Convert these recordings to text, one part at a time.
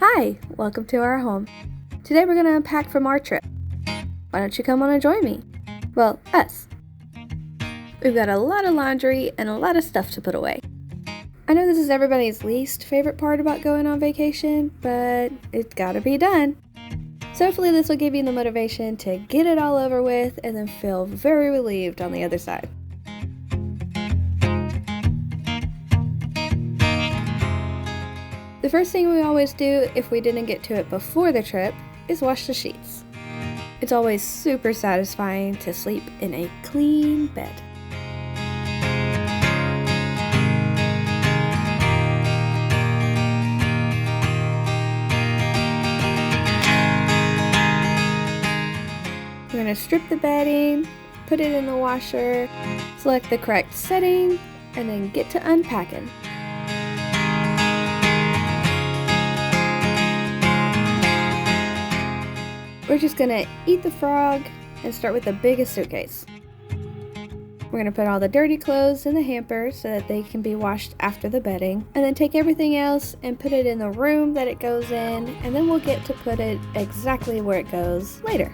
Hi, welcome to our home. Today we're going to unpack from our trip. Why don't you come on and join me? Well, us. We've got a lot of laundry and a lot of stuff to put away. I know this is everybody's least favorite part about going on vacation, but it's gotta be done. So hopefully this will give you the motivation to get it all over with and then feel very relieved on the other side. The first thing we always do if we didn't get to it before the trip is wash the sheets. It's always super satisfying to sleep in a clean bed. We're going to strip the bedding, put it in the washer, select the correct setting, and then get to unpacking. We're just gonna eat the frog and start with the biggest suitcase. We're gonna put all the dirty clothes in the hamper so that they can be washed after the bedding, and then take everything else and put it in the room that it goes in, and then we'll get to put it exactly where it goes later.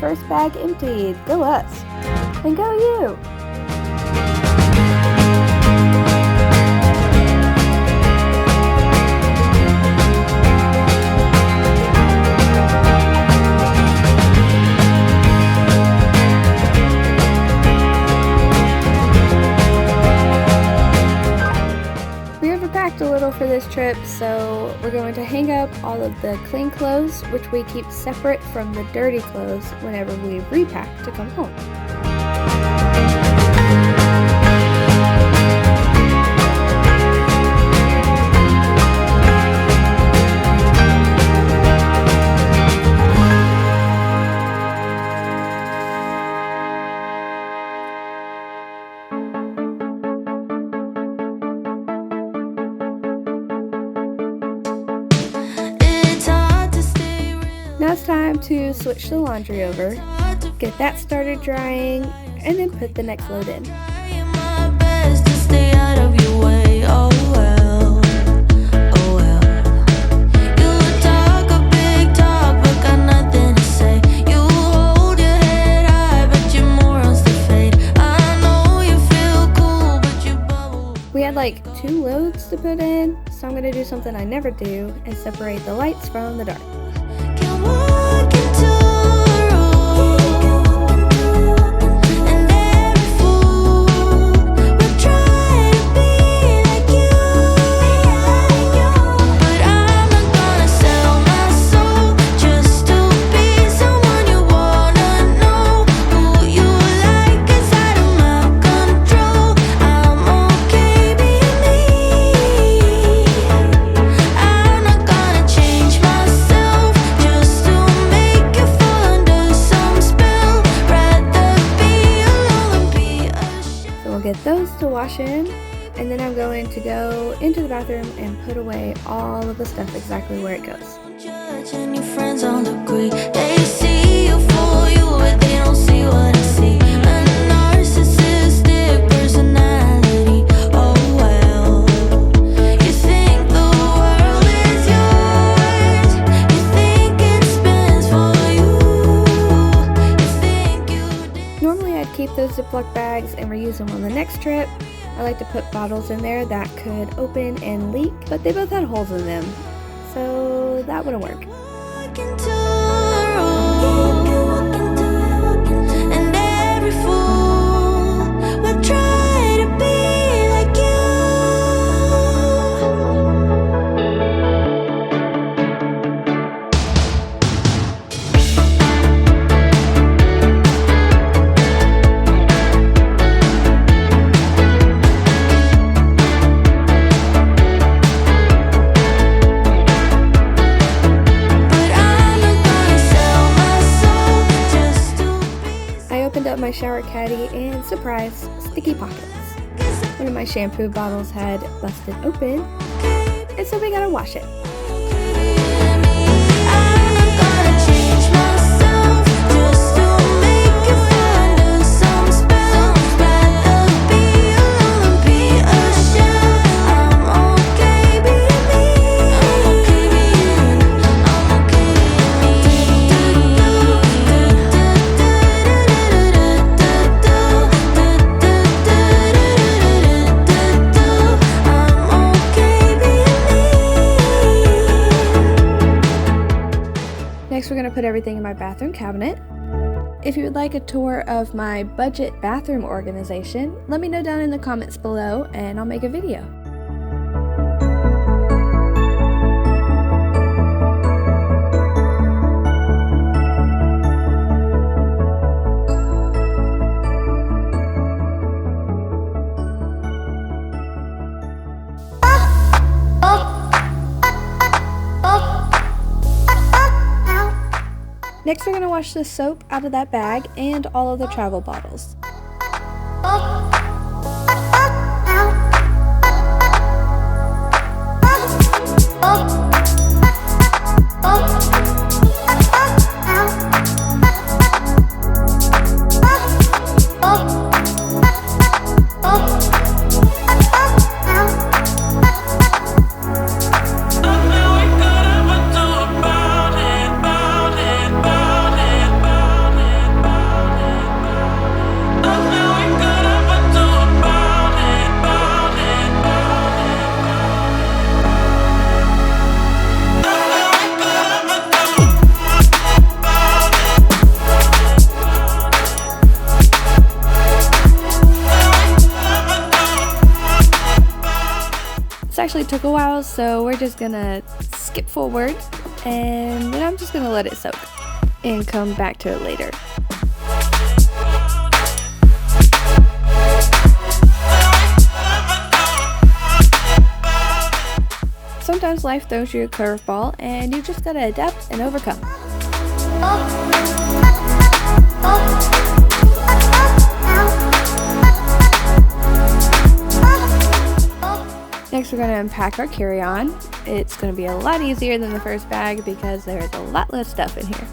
First bag emptied. Go us. And go you. We overpacked a little for this trip, so we're going to hang up all of the clean clothes, which we keep separate from the dirty clothes whenever we repack to come home. Now it's time to switch the laundry over, get that started drying, and then put the next load in. We had like 2 loads to put in, so I'm going to do something I never do and separate the lights from the dark. Get those to wash in, and then I'm going to go into the bathroom and put away all of the stuff exactly where it goes. Keep those Ziploc bags and reuse them on the next trip. I like to put bottles in there that could open and leak, but they both had holes in them, so that wouldn't work. And every fool would try to be like you. variety, and surprise, sticky pockets. One of my shampoo bottles had busted open, and so we gotta wash it. Next, we're going to put everything in my bathroom cabinet. If you would like a tour of my budget bathroom organization, let me know down in the comments below and I'll make a video. Next, we're going to wash the soap out of that bag and all of the travel bottles. This actually took a while, so we're just gonna skip forward and then I'm just gonna let it soak and come back to it later. Sometimes life throws you a curveball and you just gotta adapt and overcome. Next, we're going to unpack our carry-on. It's going to be a lot easier than the first bag because there's a lot less stuff in here.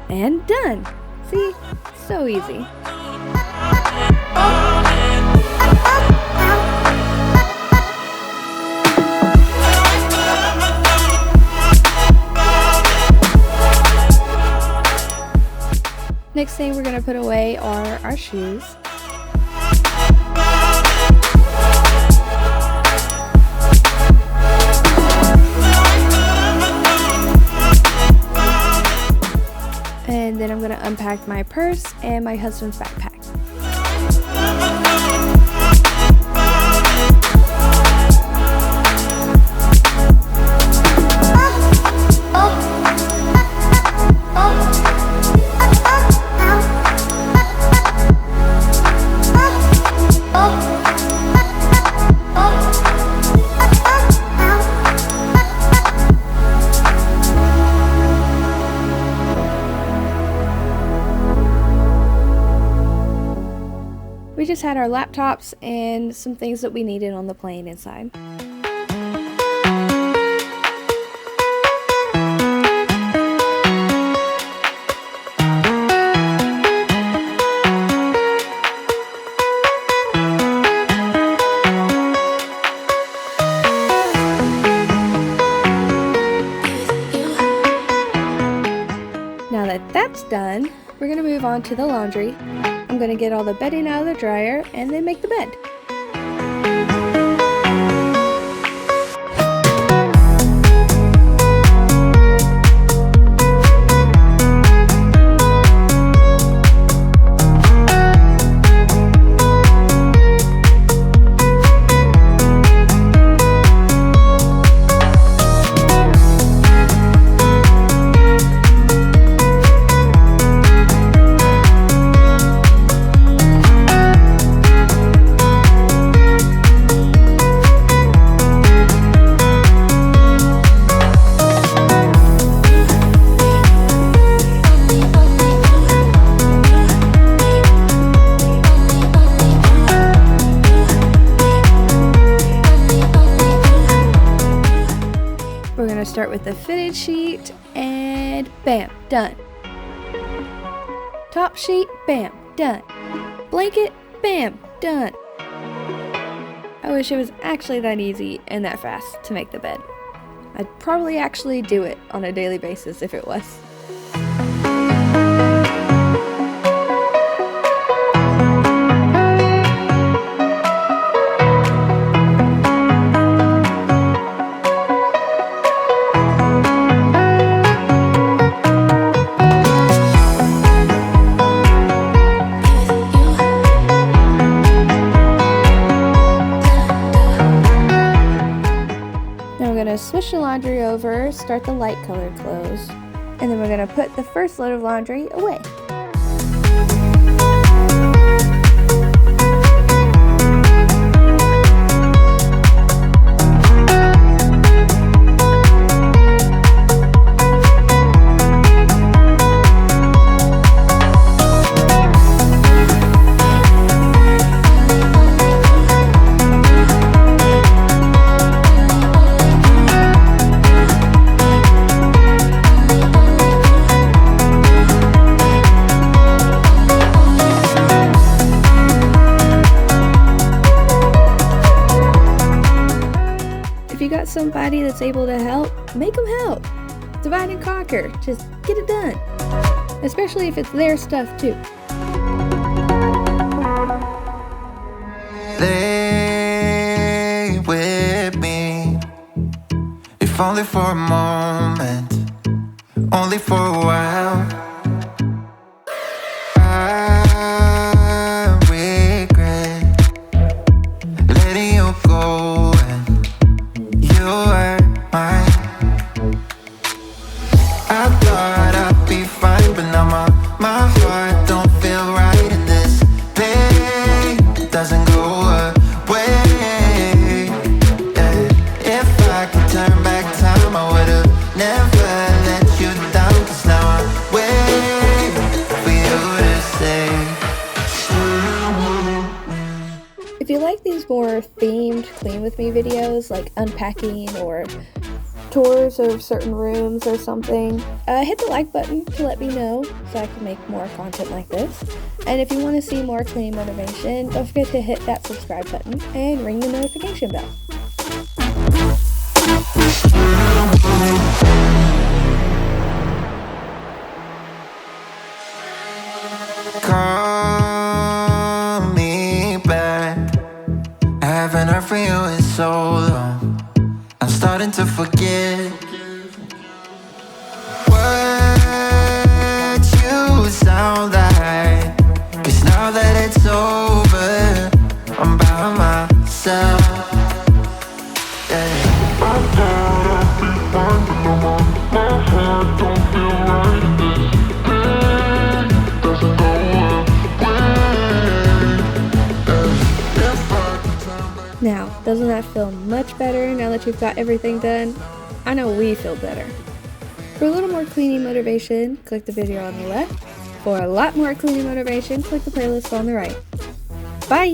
And done! See? So easy. Next thing we're going to put away are our shoes. And then I'm going to unpack my purse and my husband's backpack. We just had our laptops and some things that we needed on the plane inside. Now that that's done, we're going to move on to the laundry. I'm going to get all the bedding out of the dryer and then make the bed. start with the fitted sheet, and bam, done. Top sheet, bam, done. Blanket, bam, done. I wish it was actually that easy and that fast to make the bed. I'd probably actually do it on a daily basis if it was. Now we're going to switch the laundry over, start the light colored clothes, and then we're going to put the first load of laundry away. If you got somebody that's able to help, make them help. Divide and conquer. Just get it done. Especially if it's their stuff too. Lay with me, if only for a moment, only for a while. I regret letting you go, and you were mine. I thought I'd be fine, but now my heart don't feel right, and this pain doesn't go away. Yeah. If I could turn back time, I would've never let you down, 'cause now I'm waiting for you to say. If you like these more themed clean with me videos, like unpacking or tours of certain rooms or something, hit the like button to let me know so I can make more content like this. And if you want to see more cleaning motivation, don't forget to hit that subscribe button and ring the notification bell. Call me back, I haven't heard from you in so long. I'm starting to forget what you sound like, 'cause now that it's over, I'm by myself. Yeah. I thought I'd be fine, but no more. My heart don't feel right, and this pain doesn't go away. If I could turn back. Now, doesn't that feel much better now that you've got everything done? I know we feel better. For a little more cleaning motivation, click the video on the left. For a lot more cleaning motivation, click the playlist on the right. Bye!